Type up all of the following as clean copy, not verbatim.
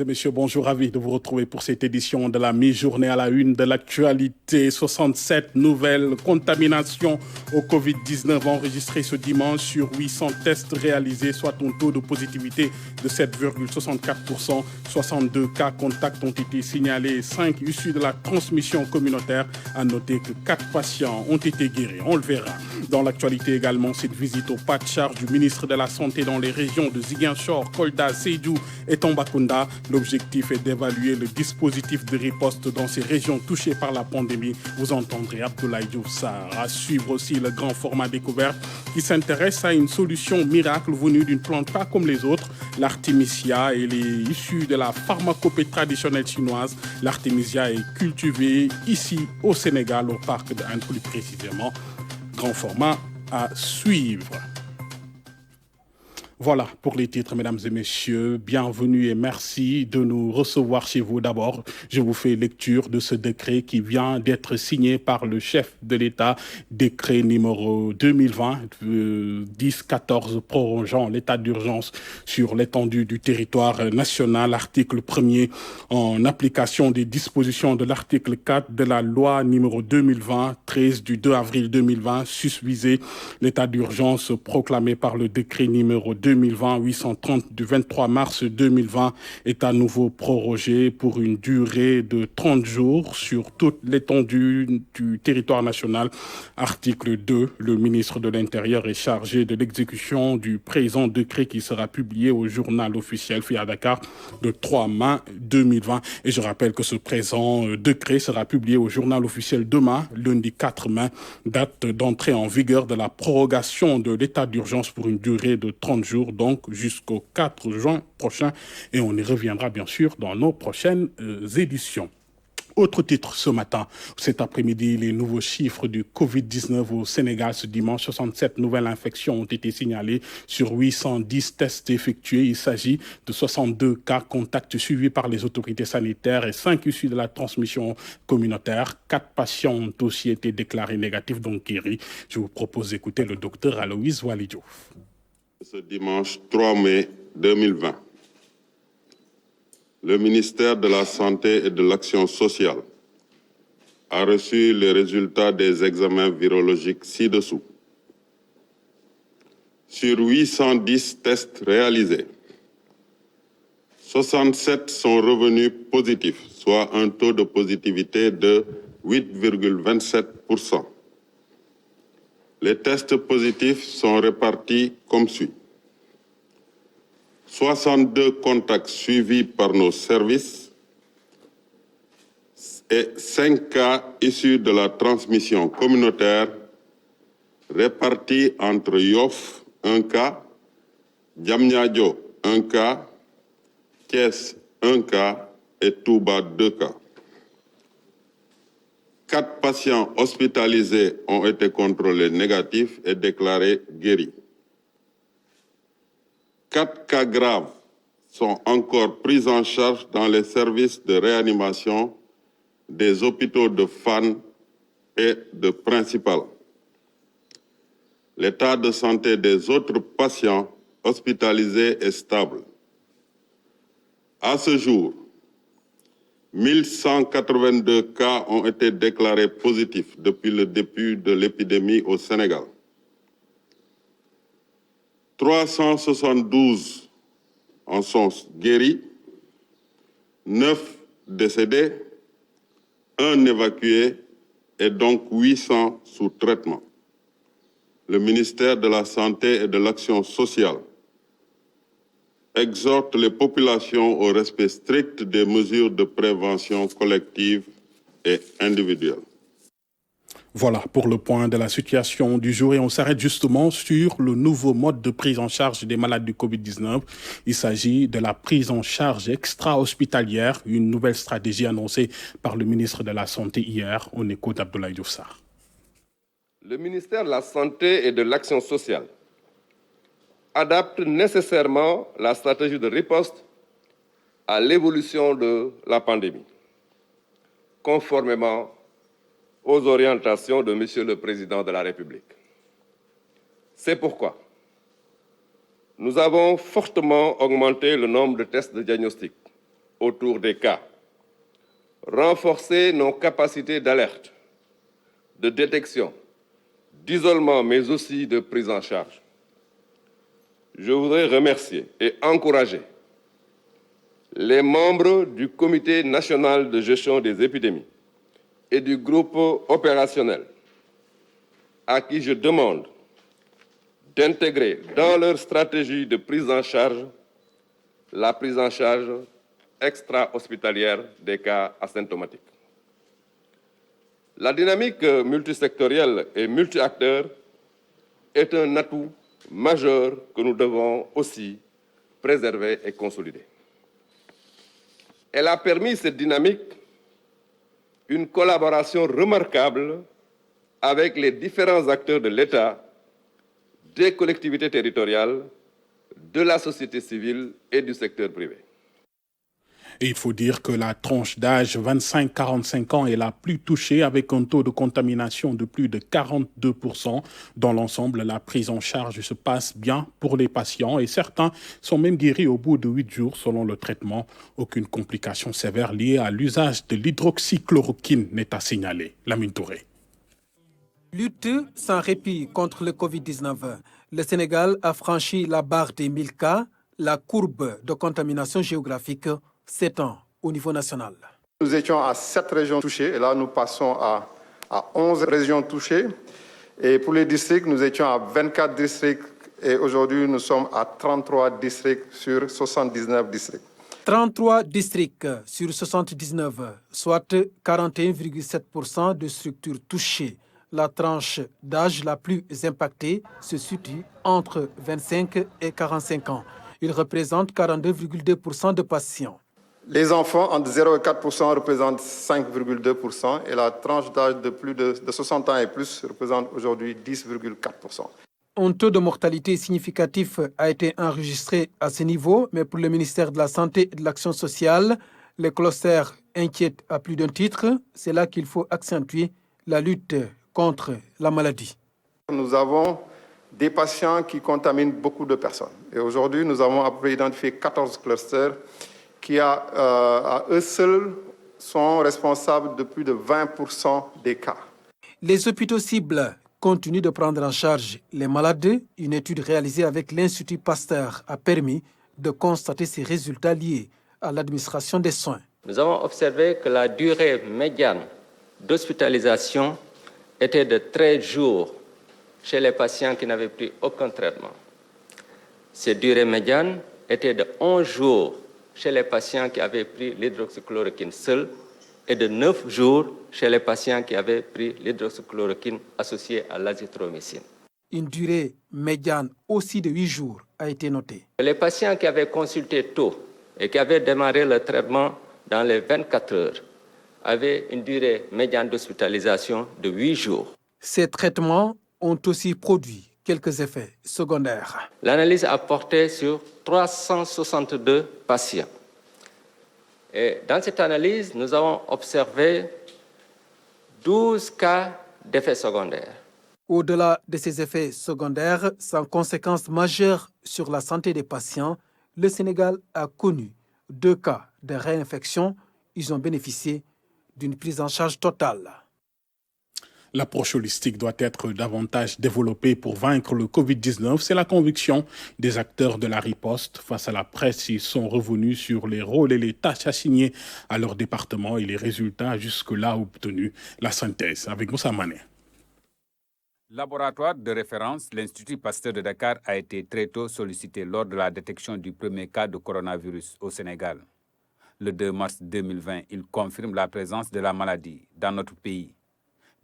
et messieurs, bonjour, ravi de vous retrouver pour cette édition de la mi-journée à la une de l'actualité. 67 nouvelles contaminations au Covid-19 enregistrées ce dimanche sur 800 tests réalisés, soit un taux de positivité de 7,64%. 62 cas contacts ont été signalés, 5 issus de la transmission communautaire. À noter que 4 patients ont été guéris, on le verra. Dans l'actualité également, cette visite au pas de charge du ministre de la Santé dans les régions de Ziguinchor, Kolda, Sédhiou et Tambacounda. L'objectif est d'évaluer le dispositif de riposte dans ces régions touchées par la pandémie. Vous entendrez Abdoulaye Diouf Sarr. À suivre aussi le grand format découverte qui s'intéresse à une solution miracle venue d'une plante pas comme les autres, l'artémisia. Elle est issue de la pharmacopée traditionnelle chinoise. L'artémisia est cultivée ici au Sénégal, au parc d'Inde plus précisément. Grand format à suivre. Voilà pour les titres, mesdames et messieurs. Bienvenue et merci de nous recevoir chez vous. D'abord, je vous fais lecture de ce décret qui vient d'être signé par le chef de l'État, décret numéro 2020-1014 prorogeant l'état d'urgence sur l'étendue du territoire national. Article 1er, en application des dispositions de l'article 4 de la loi numéro 2020-13 du 2 avril 2020, susvisé l'état d'urgence proclamé par le décret numéro 2020-830 du 23 mars 2020 est à nouveau prorogé pour une durée de 30 jours sur toute l'étendue du territoire national. Article 2, le ministre de l'Intérieur est chargé de l'exécution du présent décret qui sera publié au journal officiel fait à Dakar le 3 mai 2020. Et je rappelle que ce présent décret sera publié au journal officiel demain, lundi 4 mai, date d'entrée en vigueur de la prorogation de l'état d'urgence pour une durée de 30 jours, donc jusqu'au 4 juin prochain. Et on y reviendra bien sûr dans nos prochaines éditions. Autre titre ce matin, cet après-midi, les nouveaux chiffres du Covid-19 au Sénégal ce dimanche. 67 nouvelles infections ont été signalées sur 810 tests effectués. Il s'agit de 62 cas contacts suivis par les autorités sanitaires et 5 issus de la transmission communautaire. 4 patients ont aussi été déclarés négatifs, donc guéris. Je vous propose d'écouter le docteur Aloïse Walidjo. Ce dimanche 3 mai 2020, le ministère de la Santé et de l'Action sociale a reçu les résultats des examens virologiques ci-dessous. Sur 810 tests réalisés, 67 sont revenus positifs, soit un taux de positivité de 8,27%. Les tests positifs sont répartis comme suit. 62 contacts suivis par nos services et 5 cas issus de la transmission communautaire répartis entre Yoff, 1 cas, Diamniadio, 1 cas, Thiès, 1 cas et Touba, 2 cas. 4 patients hospitalisés ont été contrôlés négatifs et déclarés guéris. 4 cas graves sont encore pris en charge dans les services de réanimation des hôpitaux de Fann et de Principal. L'état de santé des autres patients hospitalisés est stable. À ce jour, 1182 cas ont été déclarés positifs depuis le début de l'épidémie au Sénégal. 372 en sont guéris, 9 décédés, 1 évacué et donc 800 sous traitement. Le ministère de la Santé et de l'Action sociale exhorte les populations au respect strict des mesures de prévention collective et individuelle. Voilà pour le point de la situation du jour et on s'arrête justement sur le nouveau mode de prise en charge des malades du Covid-19. Il s'agit de la prise en charge extra-hospitalière, une nouvelle stratégie annoncée par le ministre de la Santé hier. On écoute Abdoulaye Diouf Sarr. Le ministère de la Santé et de l'Action sociale adapte nécessairement la stratégie de riposte à l'évolution de la pandémie, conformément aux orientations de Monsieur le Président de la République. C'est pourquoi nous avons fortement augmenté le nombre de tests de diagnostic autour des cas, renforcer nos capacités d'alerte, de détection, d'isolement, mais aussi de prise en charge. Je voudrais remercier et encourager les membres du Comité national de gestion des épidémies et du groupe opérationnel à qui je demande d'intégrer dans leur stratégie de prise en charge la prise en charge extra-hospitalière des cas asymptomatiques. La dynamique multisectorielle et multi-acteurs est un atout majeur que nous devons aussi préserver et consolider. Elle a permis cette dynamique une collaboration remarquable avec les différents acteurs de l'État, des collectivités territoriales, de la société civile et du secteur privé. Et il faut dire que la tranche d'âge 25-45 ans est la plus touchée avec un taux de contamination de plus de 42%. Dans l'ensemble, la prise en charge se passe bien pour les patients et certains sont même guéris au bout de 8 jours selon le traitement. Aucune complication sévère liée à l'usage de l'hydroxychloroquine n'est à signaler. Lamine Touré. Lutte sans répit contre le Covid-19. Le Sénégal a franchi la barre des 1000 cas. La courbe de contamination géographique s'étend au niveau national. Nous étions à 7 régions touchées et là nous passons à 11 régions touchées. Et pour les districts, nous étions à 24 districts et aujourd'hui nous sommes à 33 districts sur 79 districts. 33 districts sur 79, soit 41,7% de structures touchées. La tranche d'âge la plus impactée se situe entre 25 et 45 ans. Il représente 42,2% de patients. Les enfants entre 0 et 4% représentent 5,2% et la tranche d'âge de plus de 60 ans et plus représente aujourd'hui 10,4%. Un taux de mortalité significatif a été enregistré à ce niveau, mais pour le ministère de la Santé et de l'Action sociale, les clusters inquiètent à plus d'un titre. C'est là qu'il faut accentuer la lutte contre la maladie. Nous avons des patients qui contaminent beaucoup de personnes. Et aujourd'hui, nous avons à peu près identifié 14 clusters qui, à eux seuls, sont responsables de plus de 20% des cas. Les hôpitaux cibles continuent de prendre en charge les malades. Une étude réalisée avec l'Institut Pasteur a permis de constater ces résultats liés à l'administration des soins. Nous avons observé que la durée médiane d'hospitalisation était de 13 jours chez les patients qui n'avaient pris aucun traitement. Cette durée médiane était de 11 jours chez les patients qui avaient pris l'hydroxychloroquine seule et de 9 jours chez les patients qui avaient pris l'hydroxychloroquine associée à l'azithromycine. Une durée médiane aussi de 8 jours a été notée. Les patients qui avaient consulté tôt et qui avaient démarré le traitement dans les 24 heures avaient une durée médiane d'hospitalisation de 8 jours. Ces traitements ont aussi produit quelques effets secondaires. L'analyse a porté sur 362 patients. Et dans cette analyse, nous avons observé 12 cas d'effets secondaires. Au-delà de ces effets secondaires, sans conséquences majeures sur la santé des patients, le Sénégal a connu 2 cas de réinfection. Ils ont bénéficié d'une prise en charge totale. L'approche holistique doit être davantage développée pour vaincre le Covid-19. C'est la conviction des acteurs de la riposte. Face à la presse, ils sont revenus sur les rôles et les tâches assignées à leur département et les résultats jusque-là obtenus. La synthèse avec Moussa Mané. Laboratoire de référence, l'Institut Pasteur de Dakar a été très tôt sollicité lors de la détection du premier cas de coronavirus au Sénégal. Le 2 mars 2020, il confirme la présence de la maladie dans notre pays.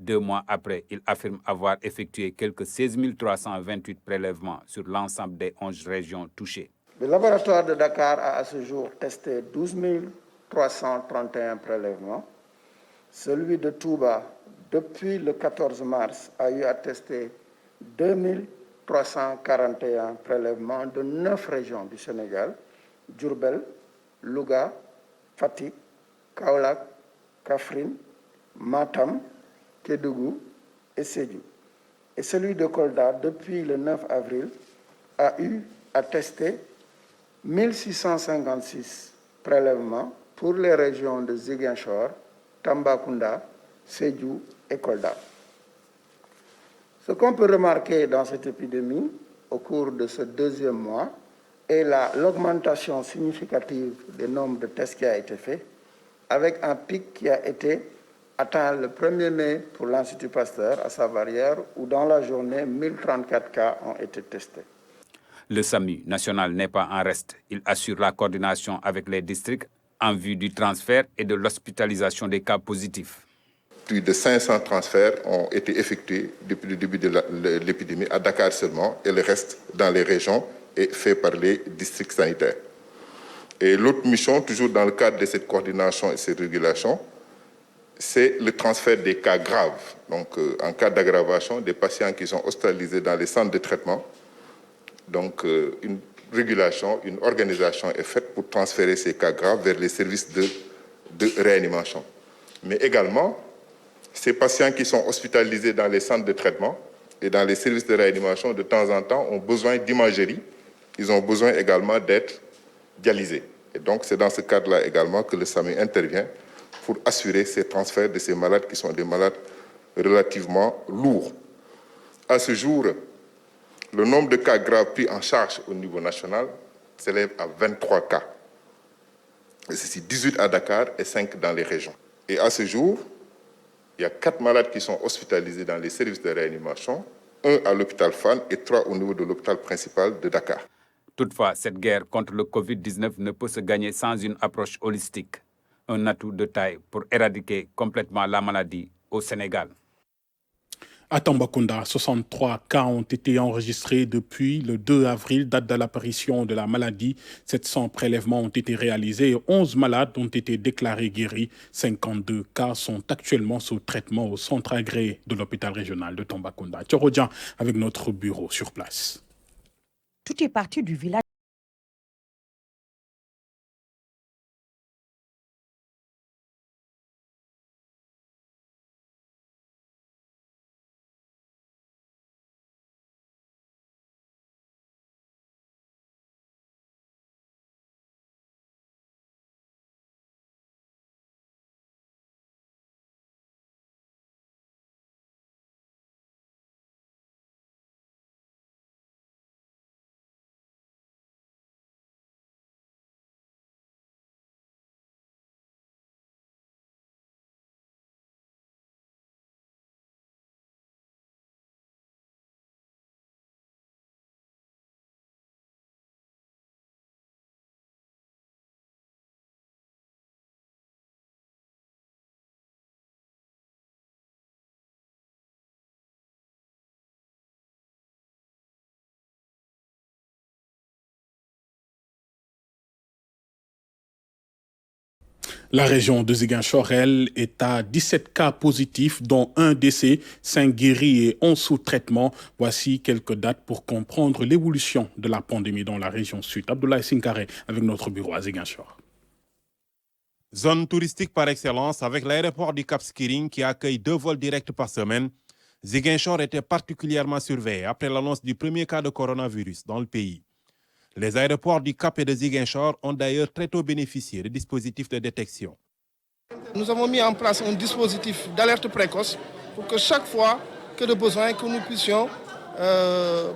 2 mois après, il affirme avoir effectué quelques 16 328 prélèvements sur l'ensemble des 11 régions touchées. Le laboratoire de Dakar a à ce jour testé 12 331 prélèvements. Celui de Touba, depuis le 14 mars, a eu à tester 2 341 prélèvements de 9 régions du Sénégal, Diourbel, Louga, Fatick, Kaolack, Kaffrine, Matam, Kédougou et Sédhiou. Et celui de Kolda, depuis le 9 avril, a eu à tester 1656 prélèvements pour les régions de Ziguinchor, Tambacounda, Sédhiou et Kolda. Ce qu'on peut remarquer dans cette épidémie au cours de ce deuxième mois est l'augmentation significative des nombres de tests qui a été fait, avec un pic qui a été atteint le 1er mai pour l'Institut Pasteur à Savarières, où dans la journée, 1034 cas ont été testés. Le SAMU national n'est pas en reste. Il assure la coordination avec les districts en vue du transfert et de l'hospitalisation des cas positifs. Plus de 500 transferts ont été effectués depuis le début de l'épidémie à Dakar seulement, et le reste dans les régions est fait par les districts sanitaires. Et l'autre mission, toujours dans le cadre de cette coordination et cette régulation, c'est le transfert des cas graves. Donc, en cas d'aggravation, des patients qui sont hospitalisés dans les centres de traitement. Donc, une régulation, une organisation est faite pour transférer ces cas graves vers les services de réanimation. Mais également, ces patients qui sont hospitalisés dans les centres de traitement et dans les services de réanimation, de temps en temps, ont besoin d'imagerie. Ils ont besoin également d'être dialysés. Et donc, c'est dans ce cadre-là également que le SAMU intervient pour assurer ces transferts de ces malades qui sont des malades relativement lourds. À ce jour, le nombre de cas graves pris en charge au niveau national s'élève à 23 cas. Et ceci, 18 à Dakar et 5 dans les régions. Et à ce jour, il y a 4 malades qui sont hospitalisés dans les services de réanimation, 1 à l'hôpital Fann et 3 au niveau de l'hôpital principal de Dakar. Toutefois, cette guerre contre le Covid-19 ne peut se gagner sans une approche holistique, un atout de taille pour éradiquer complètement la maladie au Sénégal. À Tambacounda, 63 cas ont été enregistrés depuis le 2 avril, date de l'apparition de la maladie. 700 prélèvements ont été réalisés et 11 malades ont été déclarés guéris. 52 cas sont actuellement sous traitement au centre agréé de l'hôpital régional de Tambacounda. Tchorodjan avec notre bureau sur place. Tout est parti du village. La région de Ziguinchor, elle, est à 17 cas positifs, dont 1 décès, 5 guéris et 11 sous traitement. Voici quelques dates pour comprendre l'évolution de la pandémie dans la région sud. Abdoulaye Sinkare avec notre bureau à Ziguinchor. Zone touristique par excellence, avec l'aéroport du Cap Skirring qui accueille 2 vols directs par semaine, Ziguinchor était particulièrement surveillé après l'annonce du premier cas de coronavirus dans le pays. Les aéroports du Cap et de Ziguinchor ont d'ailleurs très tôt bénéficié de dispositifs de détection. Nous avons mis en place un dispositif d'alerte précoce pour que chaque fois que de besoin, que nous puissions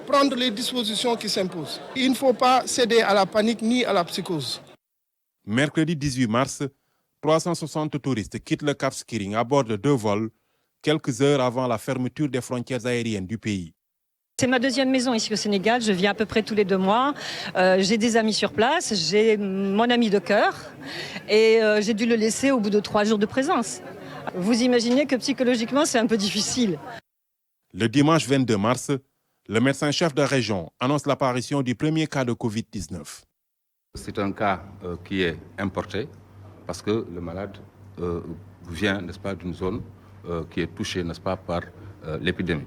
prendre les dispositions qui s'imposent. Il ne faut pas céder à la panique ni à la psychose. Mercredi 18 mars, 360 touristes quittent le Cap Skirring à bord de 2 vols, quelques heures avant la fermeture des frontières aériennes du pays. C'est ma deuxième maison ici au Sénégal, je viens à peu près tous les 2 mois. J'ai des amis sur place, j'ai mon ami de cœur et j'ai dû le laisser au bout de 3 jours de présence. Vous imaginez que psychologiquement c'est un peu difficile. Le dimanche 22 mars, le médecin-chef de région annonce l'apparition du premier cas de Covid-19. C'est un cas qui est importé parce que le malade vient, n'est-ce pas, d'une zone qui est touchée, n'est-ce pas, par l'épidémie.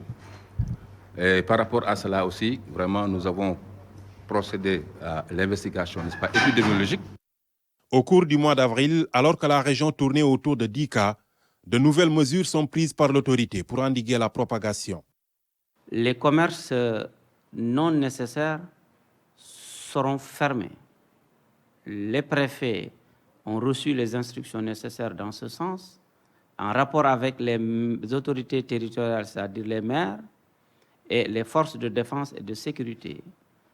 Et par rapport à cela aussi, vraiment, nous avons procédé à l'investigation, n'est-ce pas, épidémiologique. Au cours du mois d'avril, alors que la région tournait autour de 10 cas, de nouvelles mesures sont prises par l'autorité pour endiguer la propagation. Les commerces non nécessaires seront fermés. Les préfets ont reçu les instructions nécessaires dans ce sens, en rapport avec les autorités territoriales, c'est-à-dire les maires et les forces de défense et de sécurité.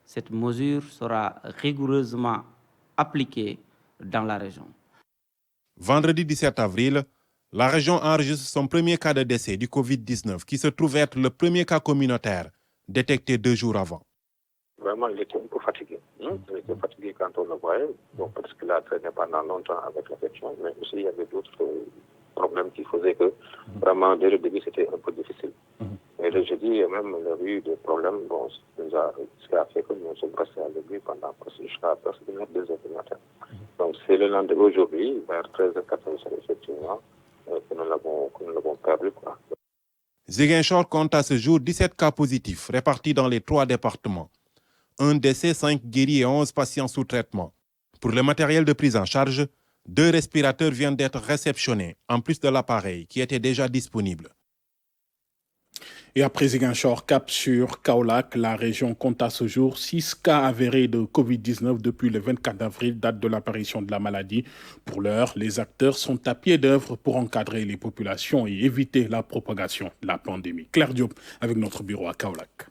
Cette mesure sera rigoureusement appliquée dans la région. Vendredi 17 avril, la région enregistre son premier cas de décès du Covid-19 qui se trouve être le premier cas communautaire détecté 2 jours avant. Vraiment, il était un peu fatigué. Il était fatigué quand on le voyait, parce qu'il a traîné pendant longtemps avec l'affection, mais aussi il y avait d'autres problèmes qui faisaient que vraiment, dès le début, c'était un peu difficile. Et le jeudi, même, il y a eu des problèmes, ce qui a fait que nous sommes restés à l'aiguille jusqu'à presque 2 heures du matin. Donc, c'est le lendemain, aujourd'hui, vers 13h14, effectivement, que nous l'avons perdu, quoi. Ziguinchor compte à ce jour 17 cas positifs répartis dans les 3 départements. 1 décès, 5 guéris et 11 patients sous traitement. Pour le matériel de prise en charge, 2 respirateurs viennent d'être réceptionnés, en plus de l'appareil qui était déjà disponible. Et après Ziguinchor, cap sur Kaolack, la région compte à ce jour 6 cas avérés de Covid-19 depuis le 24 avril, date de l'apparition de la maladie. Pour l'heure, les acteurs sont à pied d'œuvre pour encadrer les populations et éviter la propagation de la pandémie. Claire Diop avec notre bureau à Kaolack.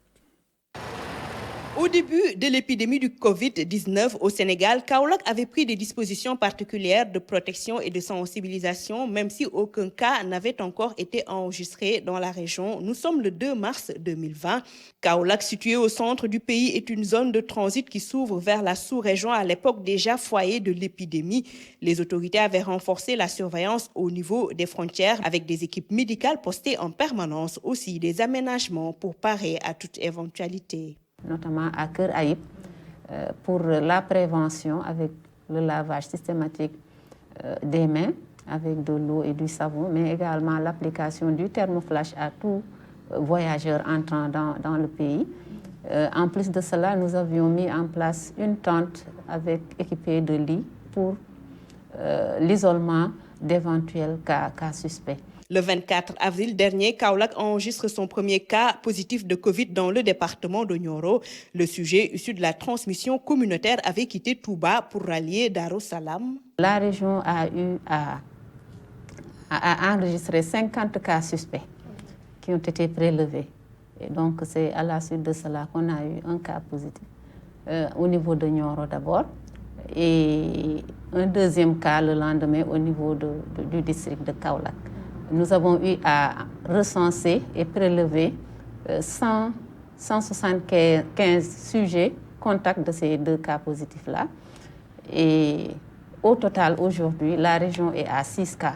Au début de l'épidémie du Covid-19 au Sénégal, Kaolack avait pris des dispositions particulières de protection et de sensibilisation, même si aucun cas n'avait encore été enregistré dans la région. Nous sommes le 2 mars 2020. Kaolack, situé au centre du pays, est une zone de transit qui s'ouvre vers la sous-région, à l'époque déjà foyer de l'épidémie. Les autorités avaient renforcé la surveillance au niveau des frontières avec des équipes médicales postées en permanence, aussi des aménagements pour parer à toute éventualité. Notamment à Kër Aïb, pour la prévention avec le lavage systématique des mains avec de l'eau et du savon, mais également l'application du thermoflash à tout voyageur entrant dans le pays. En plus de cela, nous avions mis en place une tente équipée de lits pour l'isolement d'éventuels cas suspects. Le 24 avril dernier, Kaolack enregistre son premier cas positif de Covid dans le département de Nioro. Le sujet issu de la transmission communautaire avait quitté Touba pour rallier Darussalam. La région a eu à enregistrer 50 cas suspects qui ont été prélevés. Et donc, c'est à la suite de cela qu'on a eu un cas positif au niveau de Nioro d'abord et un deuxième cas le lendemain au niveau du district de Kaolack. Nous avons eu à recenser et prélever 175 sujets contacts de ces 2 cas positifs-là. Et au total, aujourd'hui, la région est à 6 cas.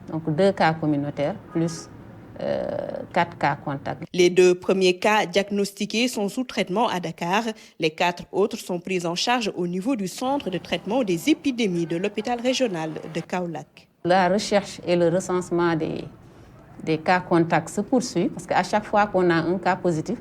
Donc 2 cas communautaires plus 4 cas contacts. Les 2 premiers cas diagnostiqués sont sous traitement à Dakar. Les 4 autres sont pris en charge au niveau du centre de traitement des épidémies de l'hôpital régional de Kaolack. La recherche et le recensement des cas contacts se poursuit parce qu'à chaque fois qu'on a un cas positif,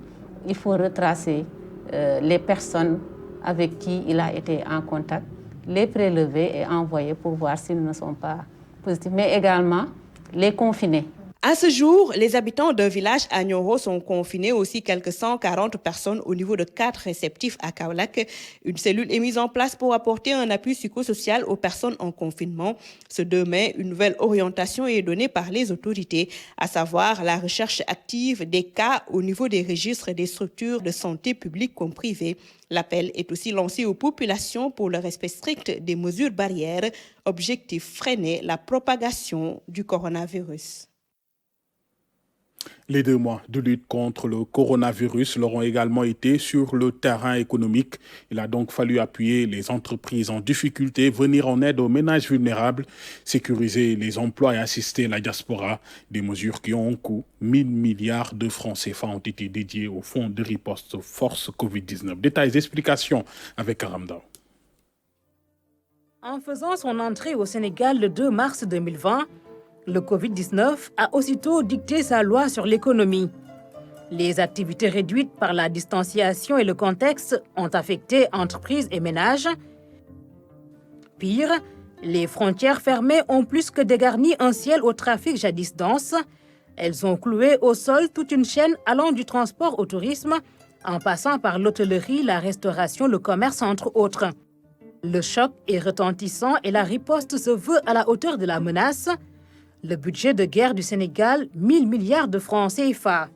il faut retracer les personnes avec qui il a été en contact, les prélever et envoyer pour voir s'ils ne sont pas positifs, mais également les confiner. À ce jour, les habitants d'un village à Nioro sont confinés, aussi quelques 140 personnes au niveau de 4 réceptifs à Kaolack. Une cellule est mise en place pour apporter un appui psychosocial aux personnes en confinement. Ce 2 mai, une nouvelle orientation est donnée par les autorités, à savoir la recherche active des cas au niveau des registres des structures de santé publiques comme privées. L'appel est aussi lancé aux populations pour le respect strict des mesures barrières. Objectif, freiner la propagation du coronavirus. Les 2 mois de lutte contre le coronavirus leur ont également été sur le terrain économique. Il a donc fallu appuyer les entreprises en difficulté, venir en aide aux ménages vulnérables, sécuriser les emplois et assister la diaspora. Des mesures qui ont un coût. 1 000 milliards de francs CFA ont été dédiés au fonds de riposte force Covid-19. Détails et explications avec Aramdao. En faisant son entrée au Sénégal le 2 mars 2020, le Covid-19 a aussitôt dicté sa loi sur l'économie. Les activités réduites par la distanciation et le contexte ont affecté entreprises et ménages. Pire, les frontières fermées ont plus que dégarni un ciel au trafic jadis dense. Elles ont cloué au sol toute une chaîne allant du transport au tourisme, en passant par l'hôtellerie, la restauration, le commerce, entre autres. Le choc est retentissant et la riposte se veut à la hauteur de la menace. Le budget de guerre du Sénégal, 1000 milliards de francs CFA.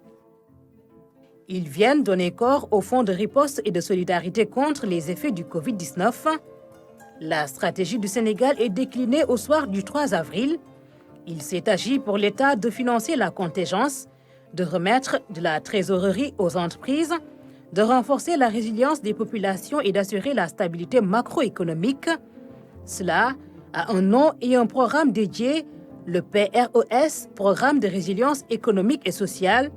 Ils viennent donner corps au fonds de riposte et de solidarité contre les effets du Covid-19. La stratégie du Sénégal est déclinée au soir du 3 avril. Il s'est agi pour l'État de financer la contingence, de remettre de la trésorerie aux entreprises, de renforcer la résilience des populations et d'assurer la stabilité macroéconomique. Cela a un nom et un programme dédié, le PRES, Programme de résilience économique et sociale,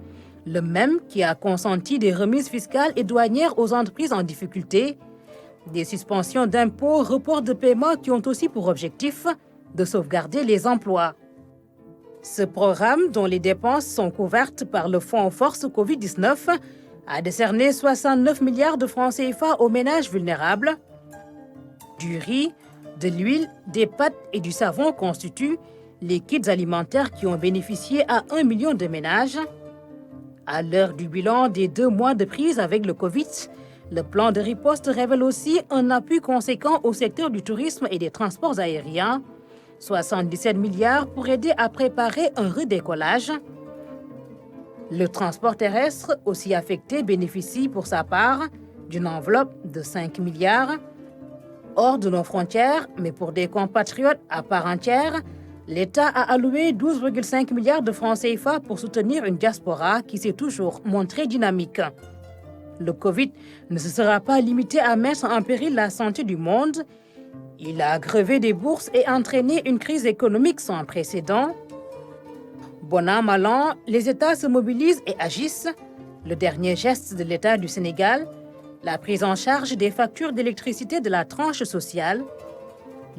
le même qui a consenti des remises fiscales et douanières aux entreprises en difficulté, des suspensions d'impôts, reports de paiement qui ont aussi pour objectif de sauvegarder les emplois. Ce programme, dont les dépenses sont couvertes par le Fonds Force Covid-19, a décerné 69 milliards de francs CFA aux ménages vulnérables. Du riz, de l'huile, des pâtes et du savon constituent les kits alimentaires qui ont bénéficié à 1 million de ménages. À l'heure du bilan des 2 mois de prise avec le Covid, le plan de riposte révèle aussi un appui conséquent au secteur du tourisme et des transports aériens. 77 milliards pour aider à préparer un redécollage. Le transport terrestre, aussi affecté, bénéficie pour sa part d'une enveloppe de 5 milliards. Hors de nos frontières, mais pour des compatriotes à part entière, l'État a alloué 12,5 milliards de francs CFA pour soutenir une diaspora qui s'est toujours montrée dynamique. Le Covid ne se sera pas limité à mettre en péril la santé du monde. Il a grevé des bourses et entraîné une crise économique sans précédent. Bon an, mal an, les États se mobilisent et agissent. Le dernier geste de l'État du Sénégal, la prise en charge des factures d'électricité de la tranche sociale.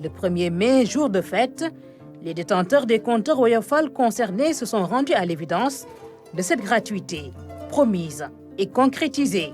Le 1er mai, jour de fête, les détenteurs des compteurs Woyofal concernés se sont rendus à l'évidence de cette gratuité promise et concrétisée.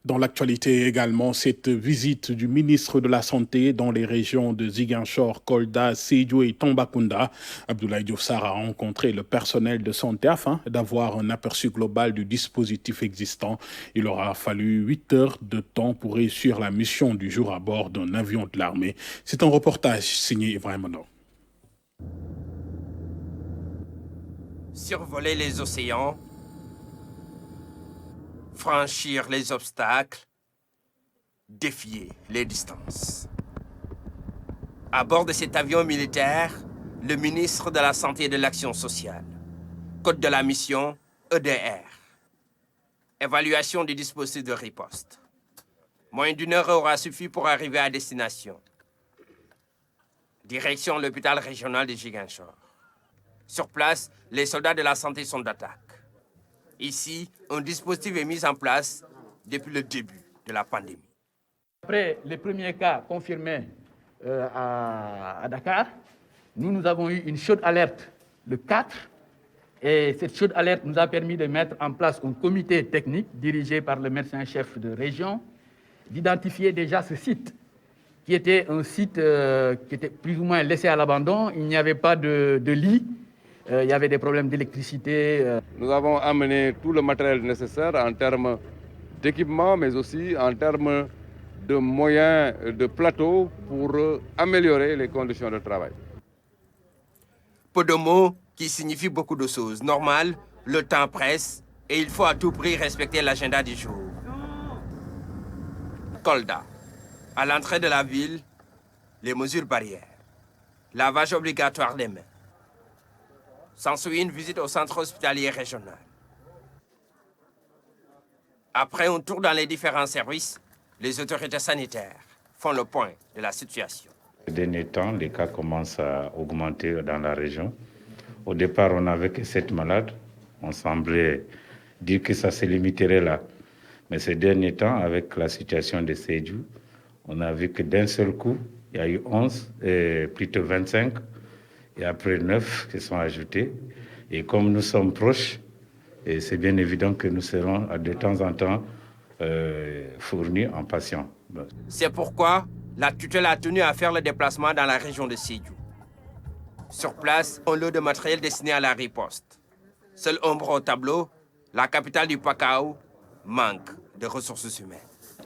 Dans l'actualité également, cette visite du ministre de la Santé dans les régions de Ziguinchor, Kolda, Sédhiou et Tambacounda. Abdoulaye Diouf Sarr a rencontré le personnel de santé afin d'avoir un aperçu global du dispositif existant. Il aura fallu 8 heures de temps pour réussir la mission du jour à bord d'un avion de l'armée. C'est un reportage signé Ibrahim Ono. Survoler les océans, franchir les obstacles, défier les distances. À bord de cet avion militaire, le ministre de la Santé et de l'Action sociale. Code de la mission, EDR. Évaluation du dispositif de riposte. Moins d'1 heure aura suffi pour arriver à destination. Direction l'hôpital régional de Ziguinchor. Sur place, les soldats de la santé sont d'attaque. Ici, un dispositif est mis en place depuis le début de la pandémie. Après les premiers cas confirmés à Dakar, nous avons eu une chaude alerte le 4. Et cette chaude alerte nous a permis de mettre en place un comité technique dirigé par le médecin-chef de région, d'identifier déjà ce site, qui était un site qui était plus ou moins laissé à l'abandon. Il n'y avait pas de lit. Il y avait des problèmes d'électricité. Nous avons amené tout le matériel nécessaire en termes d'équipement, mais aussi en termes de moyens de plateau pour améliorer les conditions de travail. Peu de mots qui signifient beaucoup de choses. Normal, le temps presse et il faut à tout prix respecter l'agenda du jour. Kolda. À l'entrée de la ville, les mesures barrières. Lavage obligatoire des mains. S'ensuit une visite au centre hospitalier régional. Après un tour dans les différents services, les autorités sanitaires font le point de la situation. Ces derniers temps, les cas commencent à augmenter dans la région. Au départ, on n'avait que 7 malades. On semblait dire que ça se limiterait là. Mais ces derniers temps, avec la situation de Sédhiou, on a vu que d'un seul coup, il y a eu 11, et plutôt 25. Et après 9 qui sont ajoutés. Et comme nous sommes proches, et c'est bien évident que nous serons de temps en temps fournis en patients. C'est pourquoi la tutelle a tenu à faire le déplacement dans la région de Sédhiou. Sur place, un lot de matériel destiné à la riposte. Seule ombre au tableau, la capitale du Pakao manque de ressources humaines.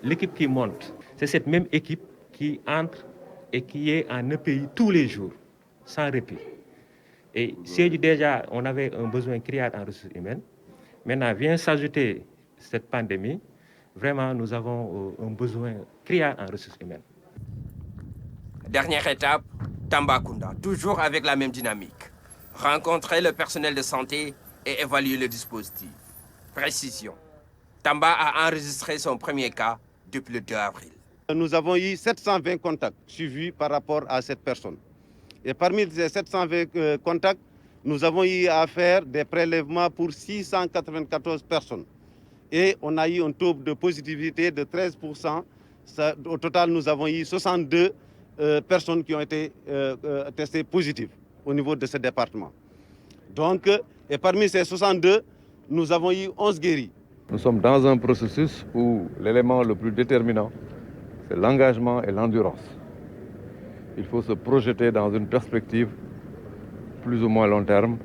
l'équipe qui monte, c'est cette même équipe qui entre et qui est en EPI tous les jours, sans répit. Et si déjà on avait un besoin criard en ressources humaines, maintenant vient s'ajouter cette pandémie, vraiment nous avons un besoin criard en ressources humaines. Dernière étape, Tambacounda, toujours avec la même dynamique. Rencontrer le personnel de santé et évaluer le dispositif. Précision. Tamba a enregistré son premier cas depuis le 2 avril. Nous avons eu 720 contacts suivis par rapport à cette personne. Et parmi ces 720 contacts, nous avons eu à faire des prélèvements pour 694 personnes. Et on a eu un taux de positivité de 13%. Au total, nous avons eu 62 personnes qui ont été testées positives au niveau de ce département. Donc, et parmi ces 62, nous avons eu 11 guéris. Nous sommes dans un processus où l'élément le plus déterminant, c'est l'engagement et l'endurance. Il faut se projeter dans une perspective plus ou moins long terme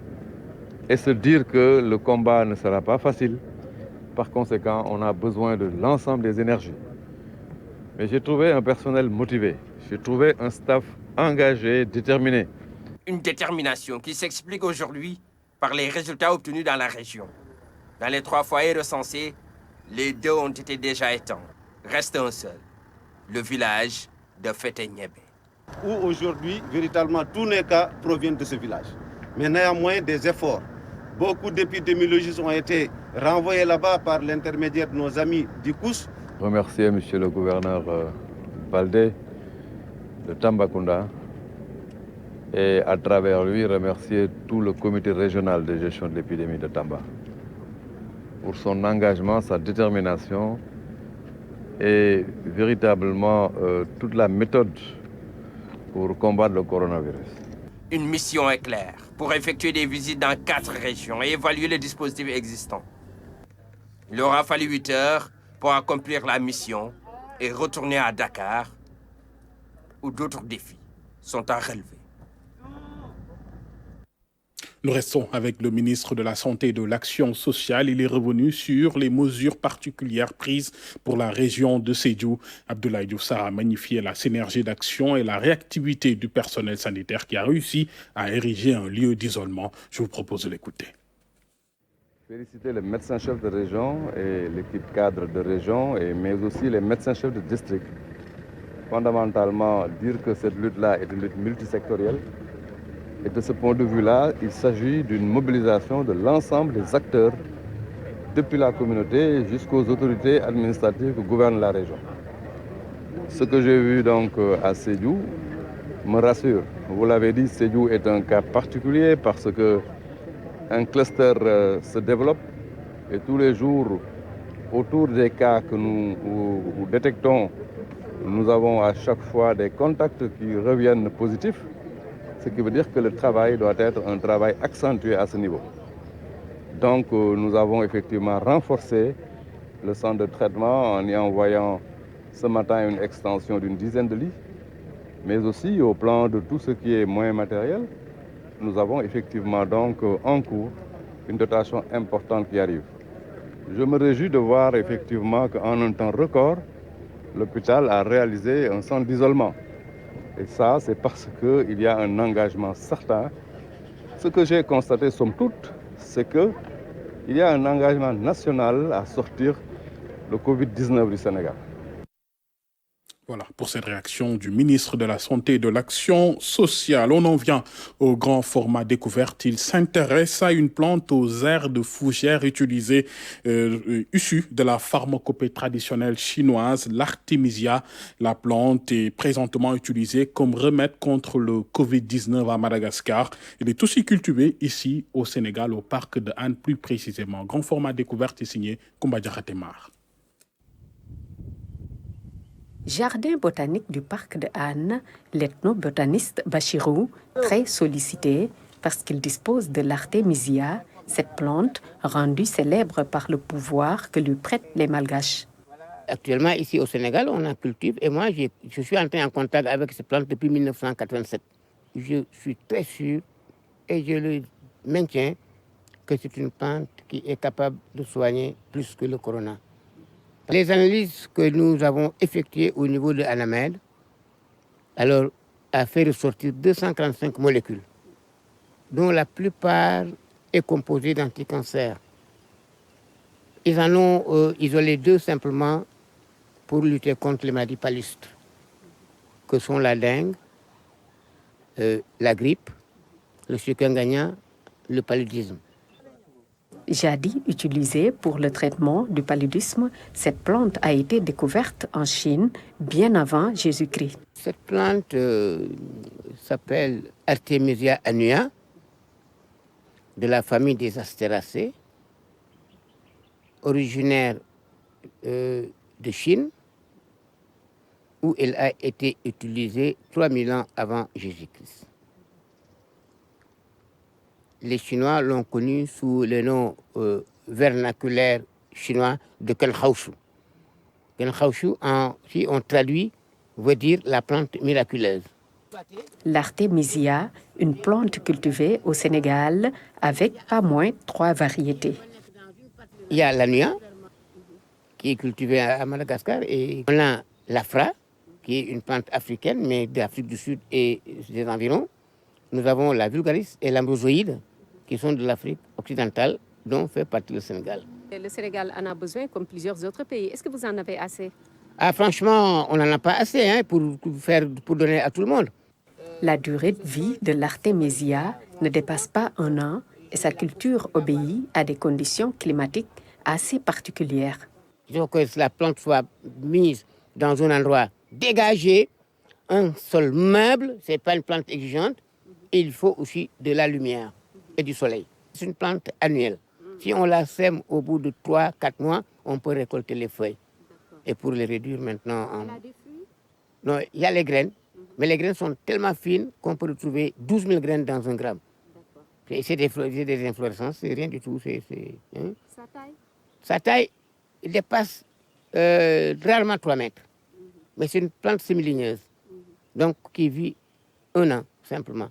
et se dire que le combat ne sera pas facile. Par conséquent, on a besoin de l'ensemble des énergies. Mais j'ai trouvé un personnel motivé, j'ai trouvé un staff engagé, déterminé. Une détermination qui s'explique aujourd'hui par les résultats obtenus dans la région. Dans les 3 foyers recensés, les 2 ont été déjà éteints. Reste un seul, le village de Fetenyebe. Où aujourd'hui, véritablement, tous les cas proviennent de ce village. Mais néanmoins, des efforts. Beaucoup d'épidémiologistes ont été renvoyés là-bas par l'intermédiaire de nos amis d'Ikous. Remercier M. le gouverneur Baldé de Tambacounda et à travers lui remercier tout le comité régional de gestion de l'épidémie de Tamba pour son engagement, sa détermination et véritablement toute la méthode pour combattre le coronavirus. Une mission est claire, pour effectuer des visites dans 4 régions et évaluer les dispositifs existants. Il aura fallu 8 heures pour accomplir la mission et retourner à Dakar, où d'autres défis sont à relever. Nous restons avec le ministre de la Santé et de l'Action sociale. Il est revenu sur les mesures particulières prises pour la région de Sédhiou. Abdoulaye Diouf Sarr a magnifié la synergie d'action et la réactivité du personnel sanitaire qui a réussi à ériger un lieu d'isolement. Je vous propose de l'écouter. Féliciter les médecins-chefs de région et l'équipe cadre de région, mais aussi les médecins-chefs de district. Fondamentalement, dire que cette lutte-là est une lutte multisectorielle. Et de ce point de vue-là, il s'agit d'une mobilisation de l'ensemble des acteurs, depuis la communauté jusqu'aux autorités administratives qui gouvernent la région. Ce que j'ai vu donc à Sédhiou me rassure. Vous l'avez dit, Sédhiou est un cas particulier parce qu'un cluster se développe et tous les jours, autour des cas que nous détectons, nous avons à chaque fois des contacts qui reviennent positifs. Ce qui veut dire que le travail doit être un travail accentué à ce niveau. Donc nous avons effectivement renforcé le centre de traitement en y envoyant ce matin une extension d'une dizaine de lits, mais aussi au plan de tout ce qui est moyen matériel, nous avons effectivement donc en cours une dotation importante qui arrive. Je me réjouis de voir effectivement qu'en un temps record, l'hôpital a réalisé un centre d'isolement. Et ça, c'est parce qu'il y a un engagement certain. Ce que j'ai constaté, somme toute, c'est qu'il y a un engagement national à sortir le Covid-19 du Sénégal. Voilà, pour cette réaction du ministre de la Santé et de l'Action sociale. On en vient au grand format découverte. Il s'intéresse à une plante aux aires de fougères issue de la pharmacopée traditionnelle chinoise, l'artémisia. La plante est présentement utilisée comme remède contre le Covid-19 à Madagascar. Elle est aussi cultivée ici au Sénégal, au parc de Hann plus précisément. Grand format découverte est signé Koumba Diakhaté-Mar. Jardin botanique du parc de Hann, l'ethnobotaniste Bachirou, très sollicité parce qu'il dispose de l'artémisia, cette plante rendue célèbre par le pouvoir que lui prêtent les Malgaches. Actuellement, ici au Sénégal, on en cultive et moi, je suis entré en contact avec cette plante depuis 1987. Je suis très sûr et je le maintiens que c'est une plante qui est capable de soigner plus que le corona. Les analyses que nous avons effectuées au niveau de Anamed, alors, a fait ressortir 245 molécules, dont la plupart est composée d'anticancers. Ils en ont isolé 2 simplement pour lutter contre les maladies palustres, que sont la dengue, la grippe, le chikungunya, le paludisme. Jadis utilisée pour le traitement du paludisme, cette plante a été découverte en Chine bien avant Jésus-Christ. Cette plante s'appelle Artemisia annua, de la famille des Astéracées, originaire de Chine, où elle a été utilisée 3000 ans avant Jésus-Christ. Les Chinois l'ont connue sous le nom vernaculaire chinois de Kenhaoshu. Kenhaoshu, si on traduit, veut dire la plante miraculeuse. L'Artemisia, une plante cultivée au Sénégal avec pas moins 3 variétés. Il y a l'annua, qui est cultivée à Madagascar, et on a l'afra, qui est une plante africaine, mais d'Afrique du Sud et des environs. Nous avons la vulgaris et l'ambrosoïde, qui sont de l'Afrique occidentale, dont fait partie le Sénégal. Le Sénégal en a besoin comme plusieurs autres pays. Est-ce que vous en avez assez? Ah, franchement, on n'en a pas assez pour donner à tout le monde. La durée de vie de l'Artemisia ne dépasse pas 1 an et sa culture obéit à des conditions climatiques assez particulières. Il faut que la plante soit mise dans un endroit dégagé, un sol meuble, ce n'est pas une plante exigeante. Il faut aussi de la lumière et du soleil. C'est une plante annuelle. Si on la sème au bout de 3-4 mois, on peut récolter les feuilles. Et pour les réduire maintenant en... Non, il y a les graines, mais les graines sont tellement fines qu'on peut retrouver 12 000 graines dans 1 gramme. C'est des inflorescences, c'est rien du tout. Sa taille dépasse rarement 3 mètres. Mais c'est une plante semi-ligneuse, donc qui vit 1 an, simplement,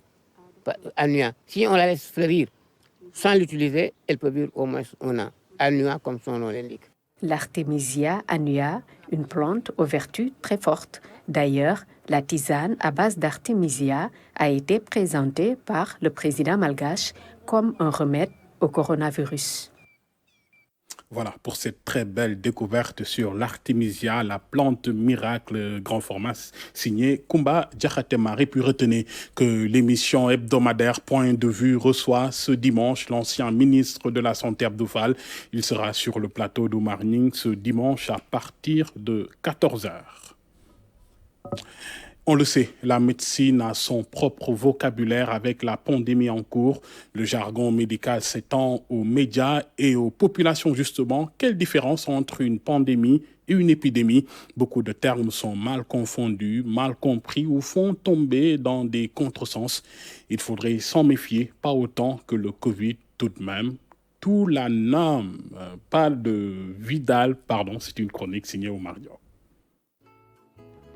annua. Si on la laisse fleurir sans l'utiliser, elle peut vivre au moins 1 an, annua comme son nom l'indique. L'Artemisia annua, une plante aux vertus très fortes. D'ailleurs, la tisane à base d'Artemisia a été présentée par le président malgache comme un remède au coronavirus. Voilà, pour cette très belle découverte sur l'Artemisia, la plante miracle grand format, signée Kumba Diakhaté-Marie. Puis retenez que l'émission hebdomadaire Point de vue reçoit ce dimanche l'ancien ministre de la Santé Abdou Fall. Il sera sur le plateau d'Oumar Ning ce dimanche à partir de 14h. On le sait, la médecine a son propre vocabulaire avec la pandémie en cours. Le jargon médical s'étend aux médias et aux populations justement. Quelle différence entre une pandémie et une épidémie? Beaucoup de termes sont mal confondus, mal compris ou font tomber dans des contresens. Il faudrait s'en méfier, pas autant que le Covid tout de même. Tout la nomme, pas de Vidal, pardon, c'est une chronique signée Oumar Diop.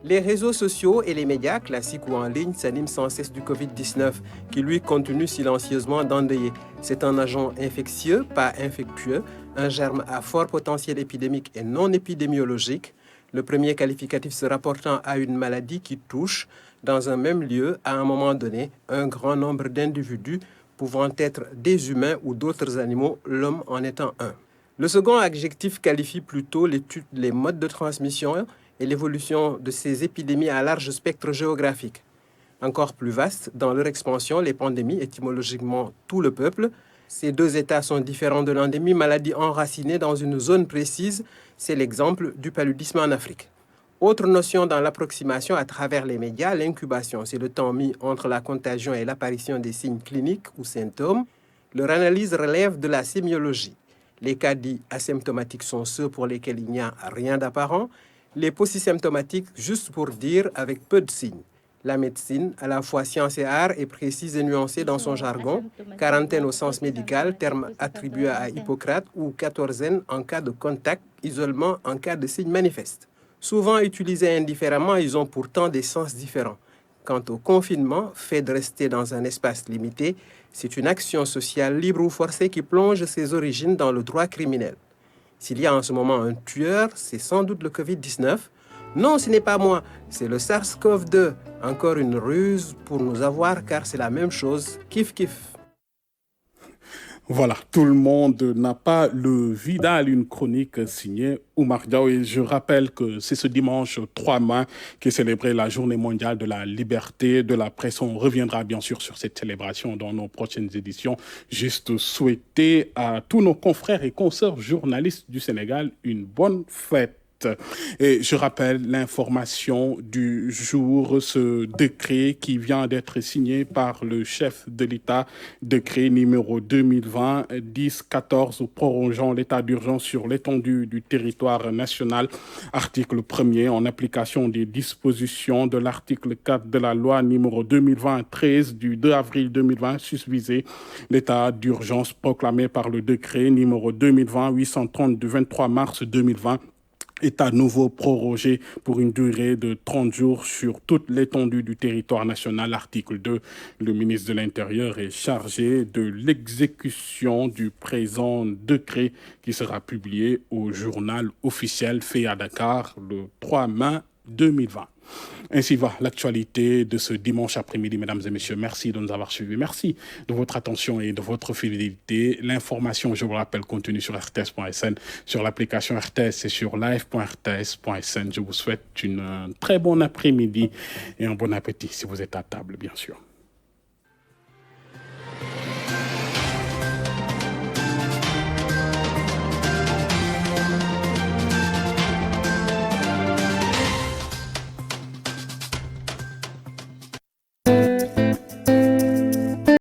Les réseaux sociaux et les médias, classiques ou en ligne, s'animent sans cesse du Covid-19, qui lui continue silencieusement d'endeuiller. C'est un agent infectieux, pas infectieux, un germe à fort potentiel épidémique et non épidémiologique, le premier qualificatif se rapportant à une maladie qui touche, dans un même lieu, à un moment donné, un grand nombre d'individus pouvant être des humains ou d'autres animaux, l'homme en étant un. Le second adjectif qualifie plutôt l'étude des modes de transmission et l'évolution de ces épidémies à large spectre géographique. Encore plus vaste, dans leur expansion, les pandémies, étymologiquement tout le peuple. Ces 2 états sont différents de l'endémie, maladie enracinée dans une zone précise. C'est l'exemple du paludisme en Afrique. Autre notion dans l'approximation à travers les médias, l'incubation. C'est le temps mis entre la contagion et l'apparition des signes cliniques ou symptômes. Leur analyse relève de la sémiologie. Les cas dits asymptomatiques sont ceux pour lesquels il n'y a rien d'apparent. Les polysymptomatiques, juste pour dire, avec peu de signes. La médecine, à la fois science et art, est précise et nuancée dans son jargon. Quarantaine au sens médical, terme attribué à Hippocrate, ou quatorzaine en cas de contact, isolement en cas de signes manifestes. Souvent utilisés indifféremment, ils ont pourtant des sens différents. Quant au confinement, fait de rester dans un espace limité, c'est une action sociale libre ou forcée qui plonge ses origines dans le droit criminel. S'il y a en ce moment un tueur, c'est sans doute le Covid-19. Non, ce n'est pas moi, c'est le SARS-CoV-2. Encore une ruse pour nous avoir, car c'est la même chose. Kiff, kiff. Voilà, tout le monde n'a pas le Vidal, une chronique signée Oumar Diaw. Et je rappelle que c'est ce dimanche 3 mai qu'est célébrée la Journée mondiale de la liberté de la presse. On reviendra bien sûr sur cette célébration dans nos prochaines éditions. Juste souhaiter à tous nos confrères et consoeurs journalistes du Sénégal une bonne fête. Et je rappelle l'information du jour, ce décret qui vient d'être signé par le chef de l'État, décret numéro 2020-10-14 prorogeant l'état d'urgence sur l'étendue du territoire national, article 1er, en application des dispositions de l'article 4 de la loi numéro 2020-13 du 2 avril 2020 susvisé, l'état d'urgence proclamé par le décret numéro 2020-830 du 23 mars 2020 est à nouveau prorogé pour une durée de 30 jours sur toute l'étendue du territoire national. Article 2, le ministre de l'Intérieur est chargé de l'exécution du présent décret qui sera publié au journal officiel fait à Dakar le 3 mai 2020. Ainsi va l'actualité de ce dimanche après-midi, mesdames et messieurs. Merci de nous avoir suivis. Merci de votre attention et de votre fidélité. L'information, je vous rappelle, continue sur rts.sn, sur l'application RTS et sur live.rts.sn. Je vous souhaite une très bonne après-midi et un bon appétit si vous êtes à table, bien sûr.